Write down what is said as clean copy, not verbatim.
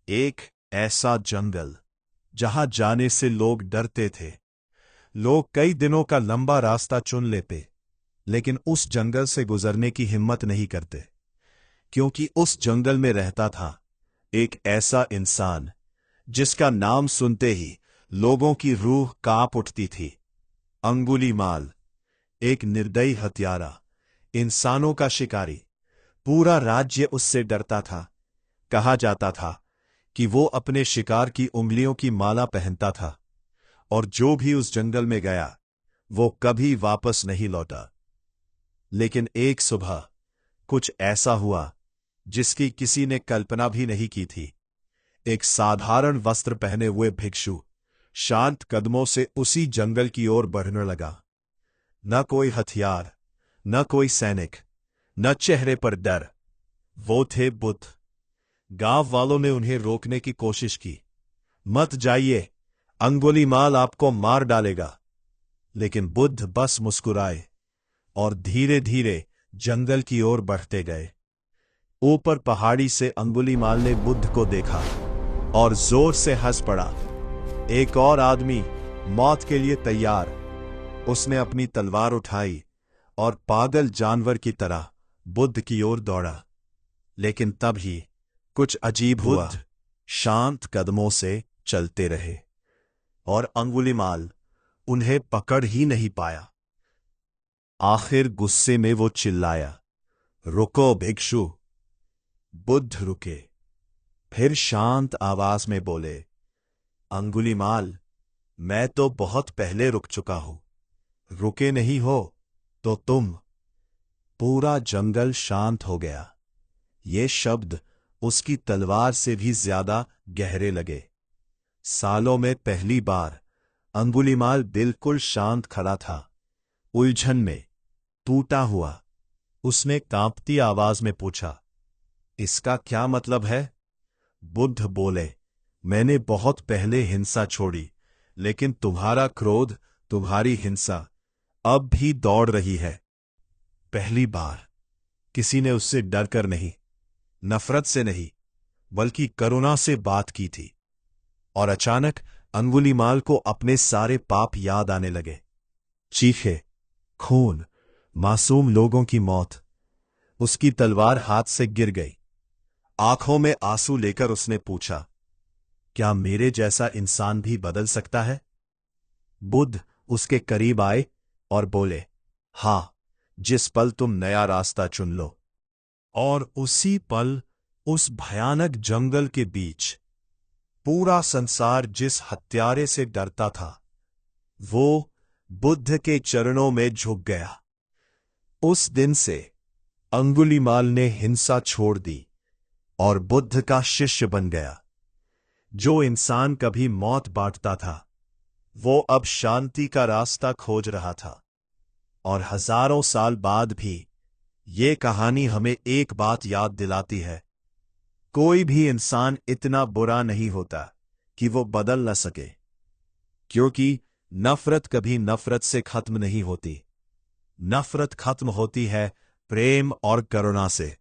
एक ऐसा जंगल जहां जाने से लोग डरते थे। लोग कई दिनों का लंबा रास्ता चुन लेते, लेकिन उस जंगल से गुजरने की हिम्मत नहीं करते, क्योंकि उस जंगल में रहता था एक ऐसा इंसान जिसका नाम सुनते ही लोगों की रूह कांप उठती थी। अंगुलीमाल, एक निर्दयी हत्यारा, इंसानों का शिकारी। पूरा राज्य उससे डरता था। कहा जाता था कि वो अपने शिकार की उंगलियों की माला पहनता था, और जो भी उस जंगल में गया वो कभी वापस नहीं लौटा। लेकिन एक सुबह कुछ ऐसा हुआ जिसकी किसी ने कल्पना भी नहीं की थी। एक साधारण वस्त्र पहने हुए भिक्षु शांत कदमों से उसी जंगल की ओर बढ़ने लगा। न कोई हथियार, न कोई सैनिक, न चेहरे पर डर। वो थे बुद्ध। गांव वालों ने उन्हें रोकने की कोशिश की। मत जाइए, अंगुलीमाल आपको मार डालेगा। लेकिन बुद्ध बस मुस्कुराए और धीरे धीरे जंगल की ओर बढ़ते गए। ऊपर पहाड़ी से अंगुलीमाल ने बुद्ध को देखा और जोर से हंस पड़ा। एक और आदमी मौत के लिए तैयार। उसने अपनी तलवार उठाई और पागल जानवर की तरह बुद्ध की ओर दौड़ा। लेकिन तभी कुछ अजीब हुआ। बुद्ध शांत कदमों से चलते रहे और अंगुलीमाल उन्हें पकड़ ही नहीं पाया। आखिर गुस्से में वो चिल्लाया, रुको भिक्षु। बुद्ध रुके, फिर शांत आवाज में बोले, अंगुलीमाल, मैं तो बहुत पहले रुक चुका हूं। रुके नहीं हो तो तुम। पूरा जंगल शांत हो गया। ये शब्द उसकी तलवार से भी ज्यादा गहरे लगे। सालों में पहली बार अंगुलीमाल बिल्कुल शांत खड़ा था, उलझन में, टूटा हुआ। उसने कांपती आवाज में पूछा, इसका क्या मतलब है? बुद्ध बोले, मैंने बहुत पहले हिंसा छोड़ी, लेकिन तुम्हारा क्रोध, तुम्हारी हिंसा अब भी दौड़ रही है। पहली बार किसी ने उससे डरकर नहीं, नफरत से नहीं, बल्कि करुणा से बात की थी। और अचानक अंगुलीमाल को अपने सारे पाप याद आने लगे। चीखे, खून, मासूम लोगों की मौत। उसकी तलवार हाथ से गिर गई। आंखों में आंसू लेकर उसने पूछा, क्या मेरे जैसा इंसान भी बदल सकता है? बुद्ध उसके करीब आए और बोले, हां, जिस पल तुम नया रास्ता चुन लो। और उसी पल उस भयानक जंगल के बीच पूरा संसार जिस हत्यारे से डरता था, वो बुद्ध के चरणों में झुक गया। उस दिन से अंगुलीमाल ने हिंसा छोड़ दी और बुद्ध का शिष्य बन गया। जो इंसान कभी मौत बांटता था, वो अब शांति का रास्ता खोज रहा था। और हजारों साल बाद भी ये कहानी हमें एक बात याद दिलाती है, कोई भी इंसान इतना बुरा नहीं होता कि वो बदल न सके, क्योंकि नफरत कभी नफरत से खत्म नहीं होती। नफरत खत्म होती है प्रेम और करुणा से।